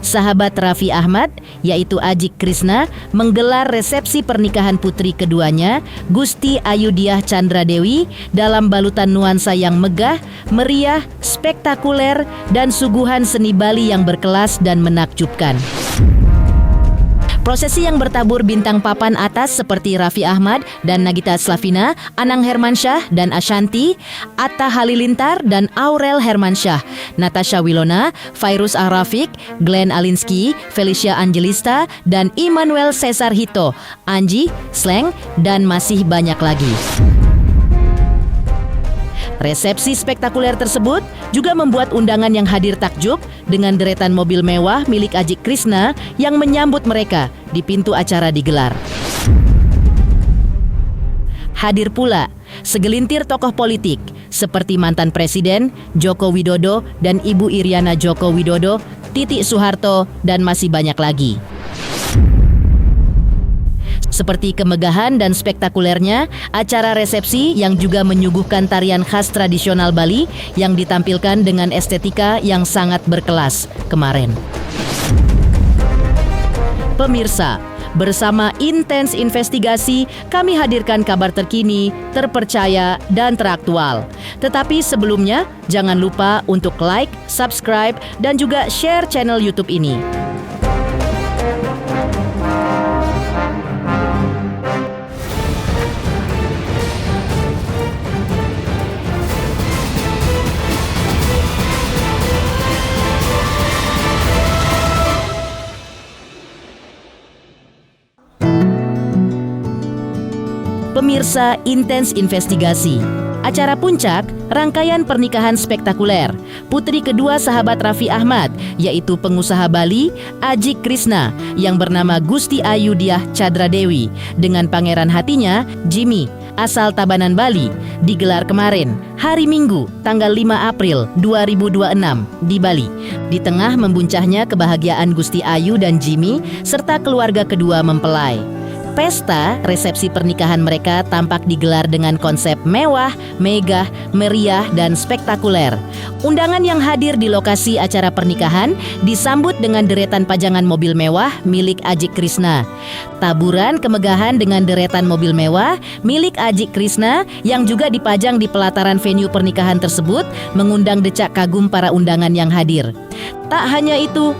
Sahabat Raffi Ahmad, yaitu Ajik Krishna, menggelar resepsi pernikahan putri keduanya, Gusti Ayudiah Chandra Dewi, dalam balutan nuansa yang megah, meriah, spektakuler, dan suguhan seni Bali yang berkelas dan menakjubkan. Prosesi yang bertabur bintang papan atas seperti Raffi Ahmad dan Nagita Slavina, Anang Hermansyah dan Ashanti, Atta Halilintar dan Aurel Hermansyah, Natasha Wilona, Fairuz Arafik, Glenn Alinsky, Felicia Angelista, dan Immanuel Cesar Hito, Anji, Sleng, dan masih banyak lagi. Resepsi spektakuler tersebut juga membuat undangan yang hadir takjub dengan deretan mobil mewah milik Ajik Krishna yang menyambut mereka di pintu acara digelar. Hadir pula segelintir tokoh politik seperti mantan Presiden Joko Widodo dan Ibu Iriana Joko Widodo, Titik Soeharto, dan masih banyak lagi. Seperti kemegahan dan spektakulernya acara resepsi yang juga menyuguhkan tarian khas tradisional Bali yang ditampilkan dengan estetika yang sangat berkelas kemarin. Pemirsa, bersama Intens Investigasi kami hadirkan kabar terkini, terpercaya, dan teraktual. Tetapi sebelumnya jangan lupa untuk like, subscribe, dan juga share channel YouTube ini. Pemirsa Intens Investigasi, acara puncak rangkaian pernikahan spektakuler putri kedua sahabat Raffi Ahmad, yaitu pengusaha Bali Ajik Krishna yang bernama Gusti Ayudiah Chandra Dewi dengan pangeran hatinya Jimmy asal Tabanan Bali, digelar kemarin hari Minggu tanggal 5 April 2026 di Bali. Di tengah membuncahnya kebahagiaan Gusti Ayu dan Jimmy serta keluarga kedua mempelai. Pesta resepsi pernikahan mereka tampak digelar dengan konsep mewah, megah, meriah, dan spektakuler. Undangan yang hadir di lokasi acara pernikahan disambut dengan deretan pajangan mobil mewah milik Ajik Krishna. Taburan kemegahan dengan deretan mobil mewah milik Ajik Krishna yang juga dipajang di pelataran venue pernikahan tersebut mengundang decak kagum para undangan yang hadir. Tak hanya itu,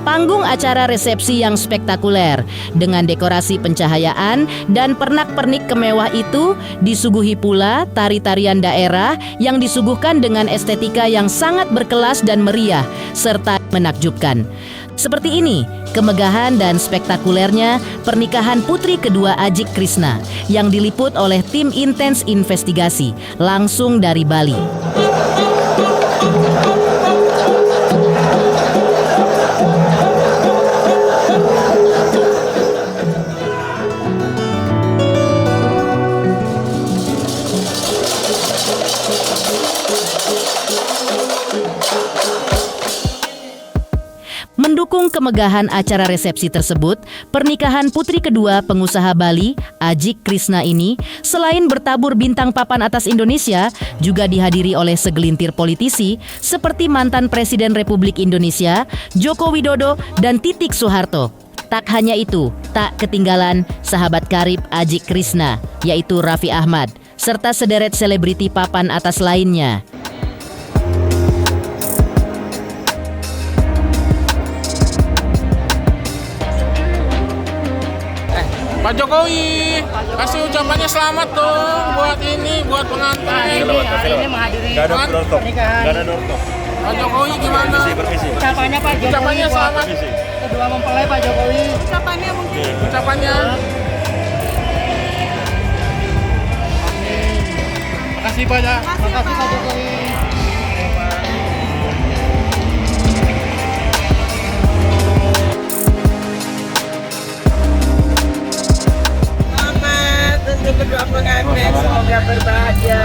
panggung acara resepsi yang spektakuler dengan dekorasi pencahayaan dan pernak-pernik kemewah itu disuguhi pula tari-tarian daerah yang disuguhkan dengan estetika yang sangat berkelas dan meriah serta menakjubkan. Seperti ini kemegahan dan spektakulernya pernikahan putri kedua Ajik Krishna yang diliput oleh tim Intens Investigasi langsung dari Bali. Mendukung kemegahan acara resepsi tersebut, pernikahan putri kedua pengusaha Bali, Ajik Krishna ini, selain bertabur bintang papan atas Indonesia, juga dihadiri oleh segelintir politisi seperti mantan Presiden Republik Indonesia, Joko Widodo, dan Titik Soeharto. Tak hanya itu, tak ketinggalan sahabat karib Ajik Krishna, yaitu Raffi Ahmad, serta sederet selebriti papan atas lainnya. Pak Jokowi, kasih ucapannya selamat dong buat pengantin. Hari ini menghadiri pernikahan. Pak Jokowi gimana? Ucapannya Pak Jokowi. Ucapannya selamat. Kedua mempelai Pak Jokowi. Ucapannya mungkin. Ucapannya. Makasih Pak. Makasih Pak Jokowi. Untuk kedua pengantin semoga berbahagia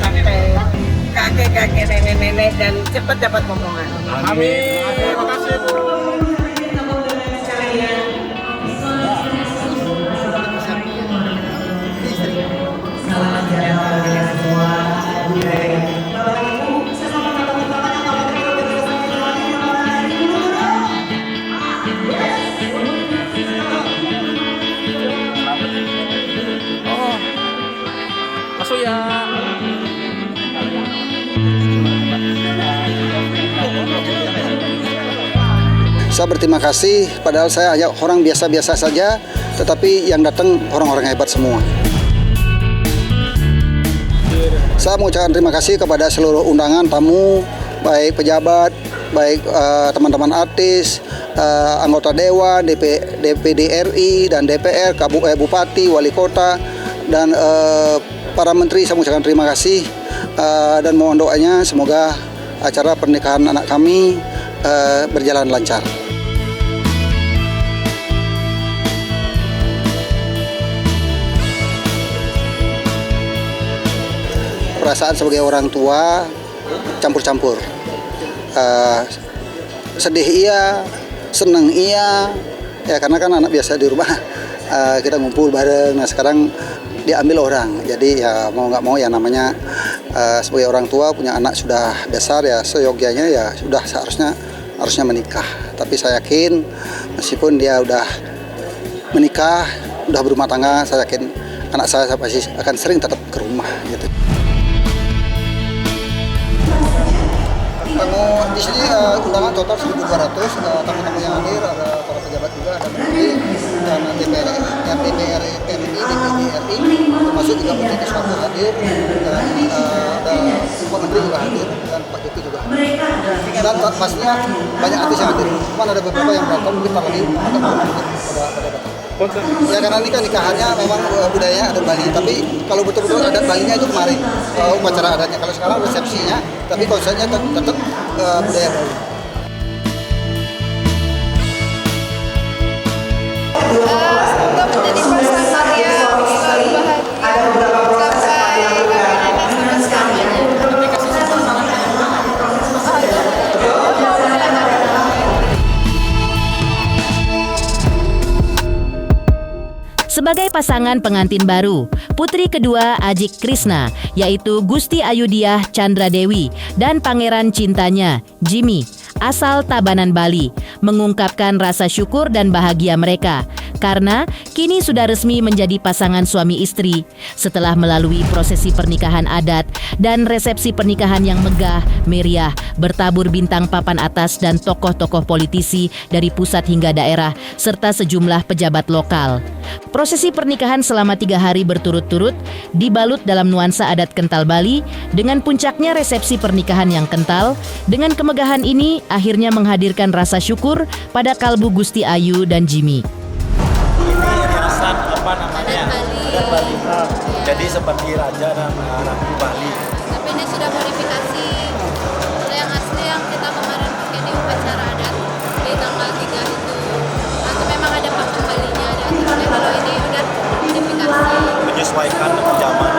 sampai kakek-kakek, nenek-nenek, dan cepat dapat momongan. Amin. Terima kasih Bu. Salam sejahtera semua. Saya berterima kasih, padahal saya hanya orang biasa-biasa saja, tetapi yang datang orang-orang hebat semua. Saya mengucapkan terima kasih kepada seluruh undangan tamu, baik pejabat, baik teman-teman artis, anggota dewan, DPD RI dan DPR, Bupati, Wali Kota, dan para menteri. Saya mengucapkan terima kasih dan mohon doanya semoga acara pernikahan anak kami berjalan lancar. Perasaan sebagai orang tua campur-campur, sedih iya, senang iya, ya karena kan anak biasa di rumah kita ngumpul bareng. Nah sekarang diambil orang, jadi ya mau nggak mau ya namanya sebagai orang tua punya anak sudah besar ya seyogyanya ya sudah harusnya menikah. Tapi saya yakin meskipun dia udah menikah, udah berumah tangga, saya yakin anak saya pasti akan sering tetap ke rumah gitu. Tamu di sini undangan total 1.200, tamu-tamu yang hadir ada para pejabat juga, ada menteri dan DPR RI, termasuk juga Menteri Kesehatan hadir, dan ada Pak Menteri juga hadir dan Pak Jokowi juga hadir. Dan pastinya banyak artis yang hadir. Cuma ada beberapa yang datang mungkin para lagi atau pada datang. Ya karena ini kan nikahannya memang budaya adat Bali, tapi kalau betul-betul adat Balinya itu kemarin upacara adatnya. Kalau sekarang resepsinya, tapi konsepnya tetap budaya Bali. Semoga menjadi pasangan yang selalu bahagia sampai kakek nenek sampai selamanya. Sebagai pasangan pengantin baru, putri kedua Ajik Krishna, yaitu Gusti Ayudiah Chandra Dewi dan pangeran cintanya, Jimmy, asal Tabanan, Bali, mengungkapkan rasa syukur dan bahagia mereka karena kini sudah resmi menjadi pasangan suami istri setelah melalui prosesi pernikahan adat dan resepsi pernikahan yang megah, meriah, bertabur bintang papan atas dan tokoh-tokoh politisi dari pusat hingga daerah serta sejumlah pejabat lokal. Prosesi pernikahan selama 3 hari berturut-turut dibalut dalam nuansa adat kental Bali dengan puncaknya resepsi pernikahan yang kental. Dengan kemegahan ini akhirnya menghadirkan rasa syukur pada kalbu Gusti Ayu dan Jimmy. Ini riasan apa namanya? Adat Bali. Jadi seperti raja dan ratu Bali. Tapi ini sudah modifikasi. Kalau yang asli yang kita kemarin pakai di upacara adat di tanggal 3 itu memang ada pakem Balinya. Kalau ini udah modifikasi. Menyesuaikan dengan zaman.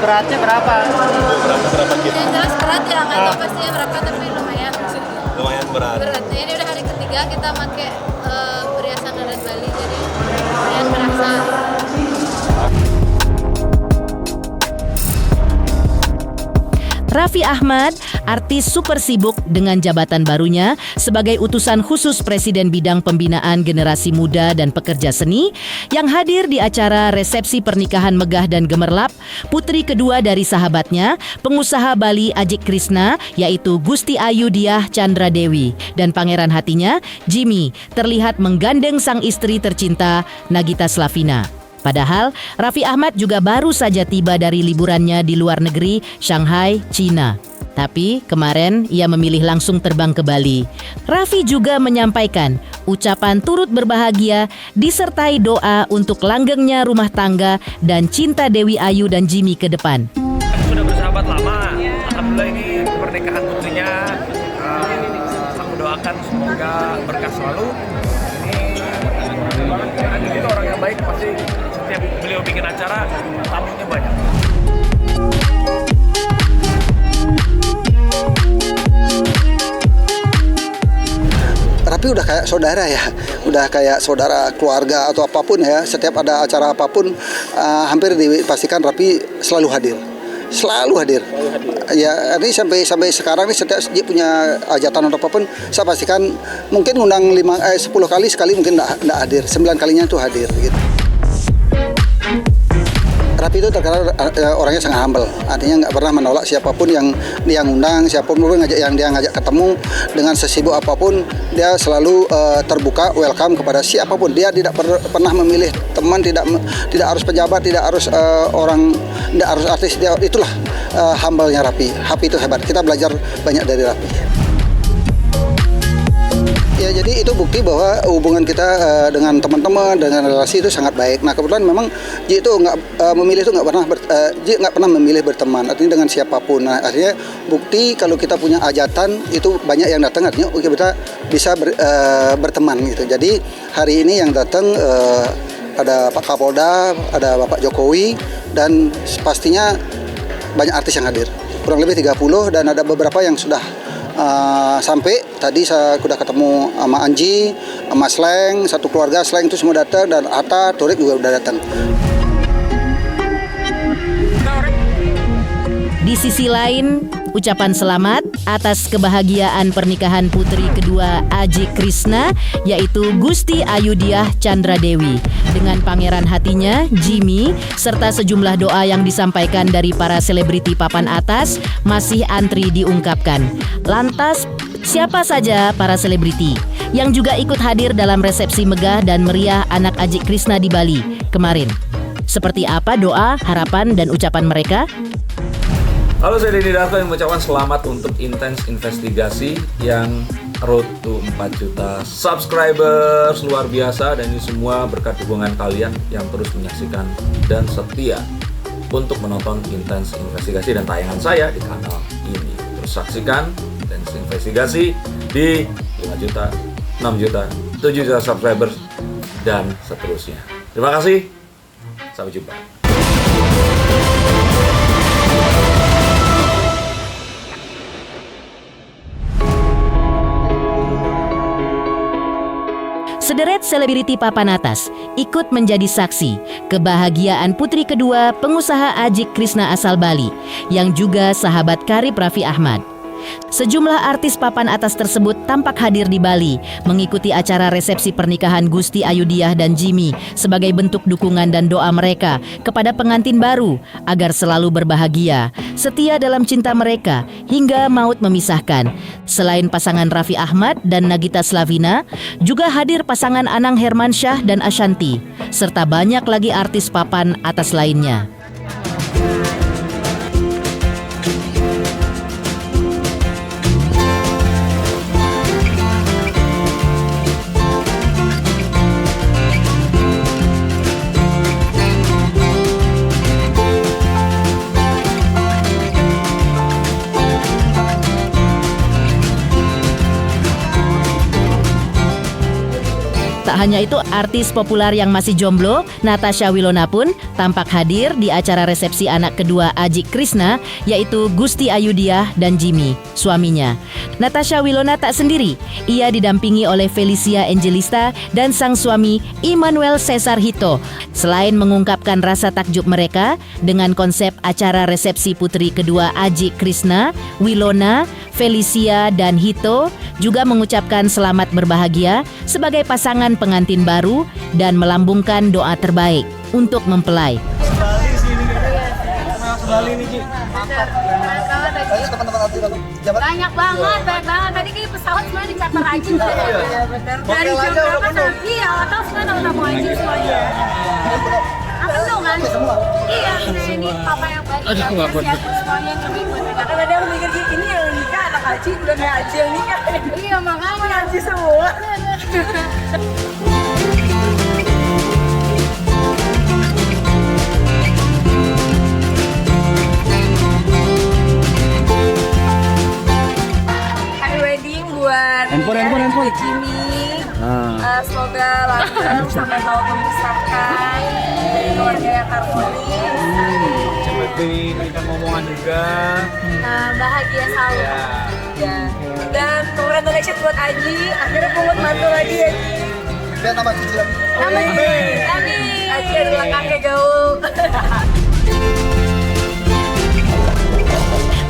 Beratnya berapa? Berapa gitu? Yang jelas berat ya, nggak tahu pastinya berapa tapi lumayan. Lumayan berat. Beratnya ini udah hari ketiga kita pakai perhiasan adat Bali, jadi lumayan berasa. Raffi Ahmad, artis super sibuk dengan jabatan barunya sebagai utusan khusus Presiden Bidang Pembinaan Generasi Muda dan Pekerja Seni yang hadir di acara resepsi pernikahan megah dan gemerlap putri kedua dari sahabatnya, pengusaha Bali Ajik Krishna, yaitu Gusti Ayudiah Chandra Dewi, dan pangeran hatinya, Jimmy, terlihat menggandeng sang istri tercinta, Nagita Slavina. Padahal, Raffi Ahmad juga baru saja tiba dari liburannya di luar negeri, Shanghai, China. Tapi kemarin ia memilih langsung terbang ke Bali. Raffi juga menyampaikan ucapan turut berbahagia disertai doa untuk langgengnya rumah tangga dan cinta Dewi Ayu dan Jimmy ke depan. Sudah bersahabat lama. Alhamdulillah ini pernikahan putrinya. Aku doakan semoga berkah selalu. Ini orang yang baik, pasti setiap beliau bikin acara tamunya banyak. Raffi udah kayak saudara ya, udah kayak saudara keluarga atau apapun ya. Setiap ada acara apapun, hampir dipastikan Raffi selalu hadir. Selalu hadir. Ya, ini sampai sekarang nih setiap dia punya hajatan atau apapun, saya pastikan mungkin undang 10 kali sekali mungkin enggak hadir, 9 kalinya itu hadir gitu. Rapi itu terkenal orangnya sangat humble, artinya nggak pernah menolak siapapun yang dia ngundang, siapapun yang dia ngajak ketemu, dengan sesibuk apapun dia selalu terbuka, welcome kepada siapapun. Dia tidak pernah memilih teman, tidak harus pejabat, tidak harus orang, tidak harus artis. Itulah humble-nya Rapi. Rapi itu hebat. Kita belajar banyak dari Rapi. Ya, jadi itu bukti bahwa hubungan kita dengan teman-teman, dengan relasi itu sangat baik. Nah, kebetulan memang Ji itu nggak pernah memilih berteman, artinya dengan siapapun. Nah, artinya bukti kalau kita punya hajatan itu banyak yang datang, artinya kita bisa berteman gitu. Jadi hari ini yang datang ada Pak Kapolda, ada Bapak Jokowi, dan pastinya banyak artis yang hadir. Kurang lebih 30, dan ada beberapa yang sudah sampai. Tadi saya sudah ketemu sama Anji, sama Sleng, satu keluarga Sleng itu semua datang, dan Atta, Turik juga udah datang. Di sisi lain, ucapan selamat atas kebahagiaan pernikahan putri kedua Aji Krishna, yaitu Gusti Ayudiah Chandra Dewi, dengan pangeran hatinya, Jimmy, serta sejumlah doa yang disampaikan dari para selebriti papan atas masih antri diungkapkan. Lantas, siapa saja para selebriti yang juga ikut hadir dalam resepsi megah dan meriah anak Aji Krishna di Bali kemarin? Seperti apa doa, harapan, dan ucapan mereka? Halo, saya Denny Darto yang mengucapkan selamat untuk Intens Investigasi yang road to 4 juta subscribers, luar biasa, dan ini semua berkat dukungan kalian yang terus menyaksikan dan setia untuk menonton Intens Investigasi dan tayangan saya di kanal ini. Terus saksikan Intens Investigasi di 5 juta, 6 juta, 7 juta subscribers, dan seterusnya. Terima kasih, sampai jumpa. Sederet selebriti papan atas ikut menjadi saksi kebahagiaan putri kedua pengusaha Aji Krishna asal Bali, yang juga sahabat karib Raffi Ahmad. Sejumlah artis papan atas tersebut tampak hadir di Bali mengikuti acara resepsi pernikahan Gusti Ayudiah dan Jimmy sebagai bentuk dukungan dan doa mereka kepada pengantin baru agar selalu berbahagia, setia dalam cinta mereka hingga maut memisahkan. Selain pasangan Raffi Ahmad dan Nagita Slavina, juga hadir pasangan Anang Hermansyah dan Ashanti, serta banyak lagi artis papan atas lainnya. Tak hanya itu, artis populer yang masih jomblo, Natasha Wilona pun tampak hadir di acara resepsi anak kedua Aji Krishna, yaitu Gusti Ayudiah dan Jimmy, suaminya. Natasha Wilona tak sendiri, ia didampingi oleh Felicia Angelista dan sang suami Immanuel Cesar Hito. Selain mengungkapkan rasa takjub mereka dengan konsep acara resepsi putri kedua Aji Krishna, Wilona, Felicia, dan Hito juga mengucapkan selamat berbahagia sebagai pasangan pengantin baru dan melambungkan doa terbaik untuk mempelai. Banyak banget. Tadi kayak pesawat semua dicatat Aji. Dari jam berapa? Iya, atau sekarang udah mau Aji semuanya. Apa dong kan? Iya, ini papa yang baik. Siap semuanya yang lebih buat mereka. Karena dia mikir ini yang nikah anak Aji, udah kayak Aji yang nikah. Iya, makanya Aji semua. happy wedding buat handphone Jimmy. Semoga langgeng sampai mau memisahkan, keluarga yang harmonis. Cepat diberikan ngomongan juga. Bahagia selalu. Ya. Dan congratulations buat Aji, akhirnya pungut mantu lagi ya. Dan nama Cici lagi. Amin. Aji adalah kakek gaul.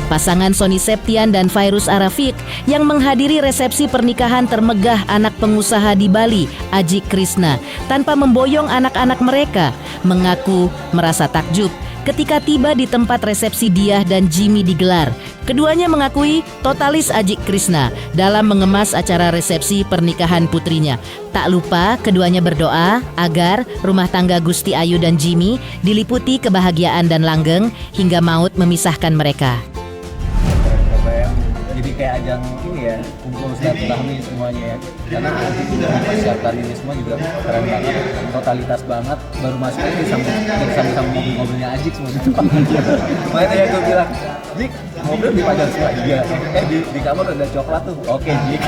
Pasangan Sony Septian dan Fairuz Arafiq yang menghadiri resepsi pernikahan termegah anak pengusaha di Bali, Aji Krishna, tanpa memboyong anak-anak mereka, mengaku merasa takjub ketika tiba di tempat resepsi Diah dan Jimmy digelar. Keduanya mengakui totalis Ajik Krishna dalam mengemas acara resepsi pernikahan putrinya. Tak lupa keduanya berdoa agar rumah tangga Gusti Ayu dan Jimmy diliputi kebahagiaan dan langgeng hingga maut memisahkan mereka. Jadi kayak ajang ini ya, kumpul silaturahmi semuanya ya. Karena nanti juga mempersiapkan ini semua juga keren banget, totalitas banget. Baru masuk aja disambut sama mobil-mobilnya Ajik semua di depan. Makanya gue bilang, Jik, mobil dipajang semua. Iya, di kamar ada coklat tuh. Oke, Jik.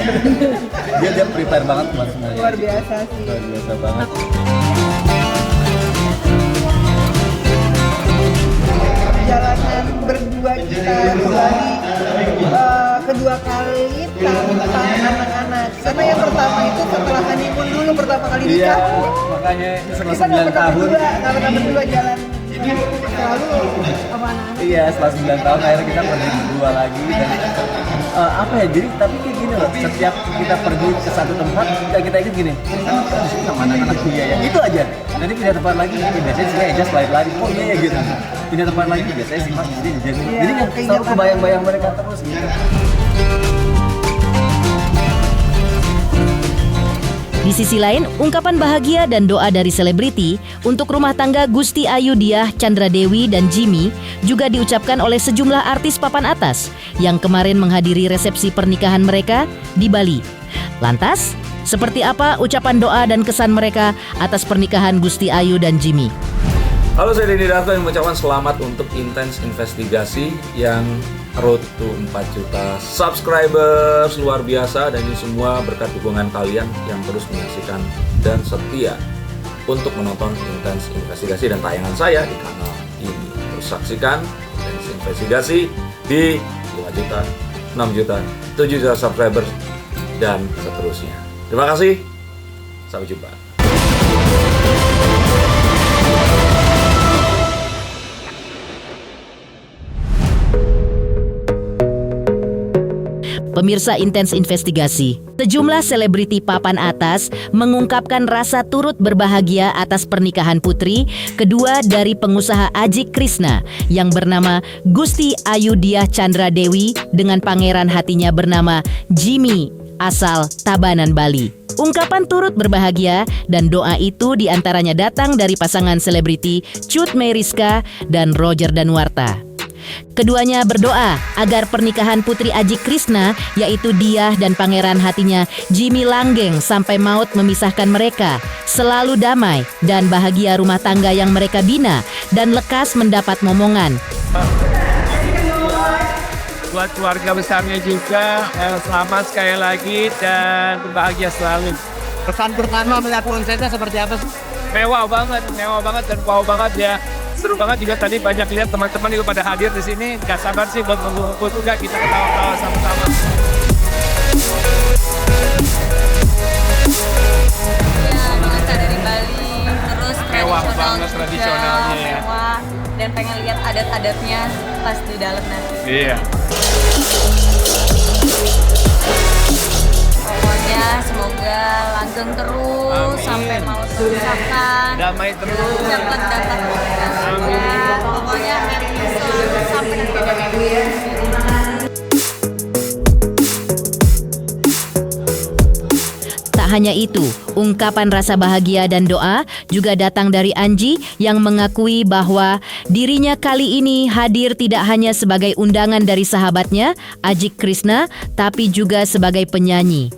Dia prepare banget buat semuanya. Luar biasa sih. Luar biasa banget. Perjalanan berdua kita kembali kedua kali tanpa anak-anak. Karena yang pertama itu setelah honeymoon dulu pertama kali nikah. Iya, makanya setelah Kita 9 tahun. nggak pernah berdua jalan. Selalu sama anak-anak. Iya, setelah 9 tahun akhirnya kita pergi berdua lagi dan apa ya, jadi tapi kayak gini loh, setiap kita pergi ke satu tempat kita ikut gini, kan di sini sama anak-anak dia ya, itu aja. Nanti pindah tempat lagi, biasanya sih aja lari-lari, oh iya ya gitu. Pindah tempat lagi, biasanya sih mas jadi kan selalu kebayang-bayang mereka terus gitu. Di sisi lain, ungkapan bahagia dan doa dari selebriti untuk rumah tangga Gusti Ayu Diah Chandra Dewi dan Jimmy juga diucapkan oleh sejumlah artis papan atas yang kemarin menghadiri resepsi pernikahan mereka di Bali. Lantas, seperti apa ucapan doa dan kesan mereka atas pernikahan Gusti Ayu dan Jimmy? Halo, saya Denny Darko yang mengucapkan selamat untuk Intens Investigasi yang road to 4 juta subscribers, luar biasa, dan ini semua berkat dukungan kalian yang terus menyaksikan dan setia untuk menonton Intens Investigasi dan tayangan saya di kanal ini. Terus saksikan Intens Investigasi di 5 juta, 6 juta, 7 juta subscribers dan seterusnya. Terima kasih, sampai jumpa. Pemirsa Intens Investigasi, sejumlah selebriti papan atas mengungkapkan rasa turut berbahagia atas pernikahan putri kedua dari pengusaha Ajik Krishna yang bernama Gusti Ayu Diah Chandra Dewi dengan pangeran hatinya bernama Jimmy asal Tabanan, Bali. Ungkapan turut berbahagia dan doa itu diantaranya datang dari pasangan selebriti Cut Meyriska dan Roger Danuarta. Keduanya berdoa agar pernikahan putri Ajik Krishna yaitu Diah dan pangeran hatinya Jimmy langgeng sampai maut memisahkan mereka, selalu damai dan bahagia rumah tangga yang mereka bina dan lekas mendapat momongan. Buat keluarga besarnya juga, selamat sekali lagi dan bahagia selalu. Pesan pertama melihat konsepnya seperti apa sih? Mewah banget dan wow banget ya. Seru banget juga tadi banyak lihat teman-teman juga pada hadir di sini. Gak sabar sih buat mengumpul juga kita ketawa-tawa sama-sama. Ya, nuansa dari Bali, terus Mewah tradisional banget juga, tradisionalnya ya. mewah, dan pengen lihat adat-adatnya pas di dalam nanti. Iya. Pokoknya semoga langgeng terus. Amin. Sampai mau memisahkan. Damai terus. Dapat dapat ya. Pokoknya selalu sampai nanti. Tak hanya itu, ungkapan rasa bahagia dan doa juga datang dari Anji yang mengakui bahwa dirinya kali ini hadir tidak hanya sebagai undangan dari sahabatnya, Ajik Krishna, tapi juga sebagai penyanyi.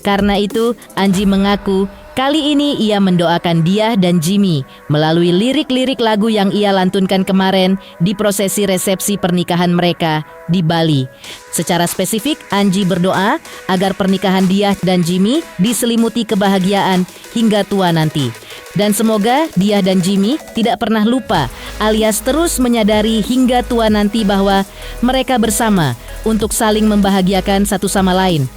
Karena itu, Anji mengaku kali ini ia mendoakan Diah dan Jimmy melalui lirik-lirik lagu yang ia lantunkan kemarin di prosesi resepsi pernikahan mereka di Bali. Secara spesifik, Anji berdoa agar pernikahan Diah dan Jimmy diselimuti kebahagiaan hingga tua nanti. Dan semoga Diah dan Jimmy tidak pernah lupa alias terus menyadari hingga tua nanti bahwa mereka bersama untuk saling membahagiakan satu sama lain.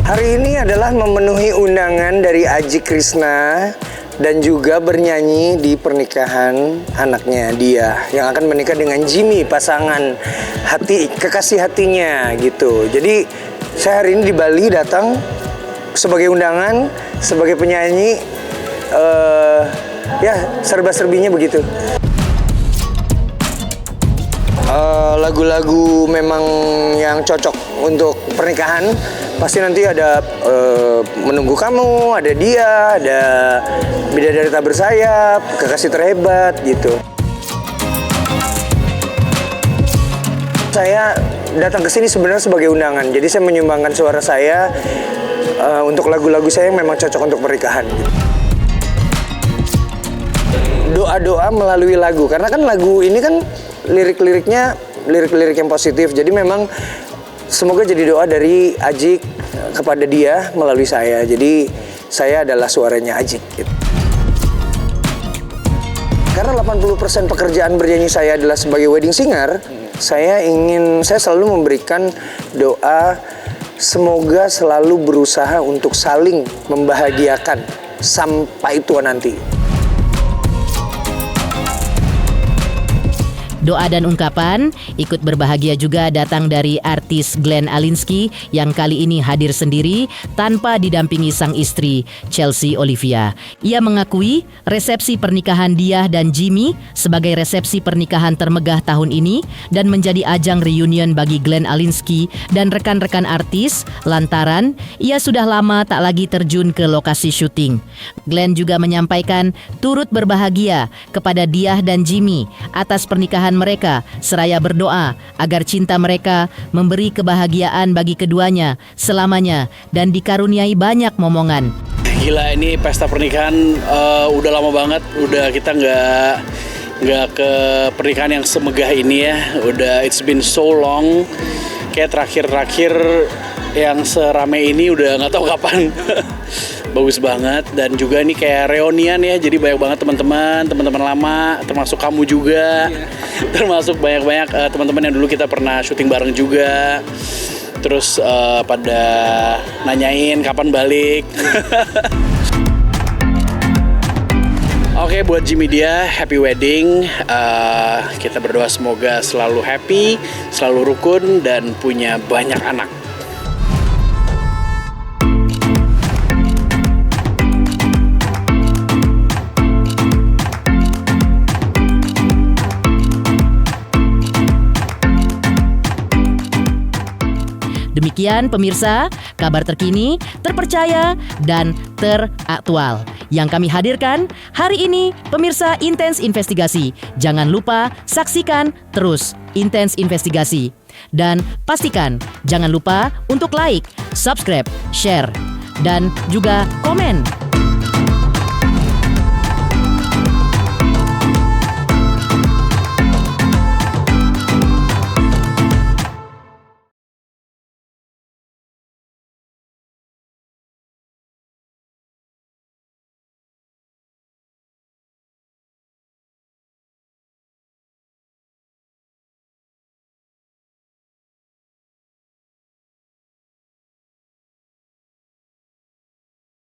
Hari ini adalah memenuhi undangan dari Ajik Krishna dan juga bernyanyi di pernikahan anaknya dia yang akan menikah dengan Jimmy, pasangan hati kekasih hatinya gitu. Jadi saya hari ini di Bali datang sebagai undangan, sebagai penyanyi, ya serba-serbinya begitu. lagu-lagu memang yang cocok untuk pernikahan, pasti nanti ada Menunggu Kamu, ada Dia, ada Bidadari Tak Bersayap, Kekasih Terhebat gitu. Saya datang ke sini sebenarnya sebagai undangan, jadi saya menyumbangkan suara saya untuk lagu-lagu saya yang memang cocok untuk pernikahan. Doa-doa melalui lagu, karena kan lagu ini kan lirik-liriknya lirik-lirik yang positif, jadi memang semoga jadi doa dari Ajik kepada Dia melalui saya, jadi saya adalah suaranya Ajik gitu. Karena 80% pekerjaan bernyanyi saya adalah sebagai wedding singer, saya selalu memberikan doa semoga selalu berusaha untuk saling membahagiakan sampai tua nanti. Doa dan ungkapan ikut berbahagia juga datang dari artis Glenn Alinsky yang kali ini hadir sendiri tanpa didampingi sang istri Chelsea Olivia. Ia mengakui resepsi pernikahan dia dan Jimmy sebagai resepsi pernikahan termegah tahun ini dan menjadi ajang reunion bagi Glenn Alinsky dan rekan-rekan artis lantaran ia sudah lama tak lagi terjun ke lokasi syuting. Glenn juga menyampaikan turut berbahagia kepada Diah dan Jimmy atas pernikahan mereka seraya berdoa agar cinta mereka memberi kebahagiaan bagi keduanya selamanya dan dikaruniai banyak momongan. Gila, ini pesta pernikahan udah lama banget, udah kita nggak ke pernikahan yang semegah ini ya. Udah it's been so long. Kayak terakhir yang serame ini udah nggak tahu kapan. Bagus banget, dan juga ini kayak reunian ya, jadi banyak banget teman-teman lama, termasuk kamu juga, termasuk banyak teman-teman yang dulu kita pernah syuting bareng juga, terus pada nanyain kapan balik. Oke, buat Jimmy Dia, happy wedding. Kita berdoa semoga selalu happy, selalu rukun, dan punya banyak anak. Demikian pemirsa, kabar terkini, terpercaya, dan teraktual yang kami hadirkan hari ini. Pemirsa Intens Investigasi, jangan lupa saksikan terus Intens Investigasi. Dan pastikan jangan lupa untuk like, subscribe, share, dan juga komen.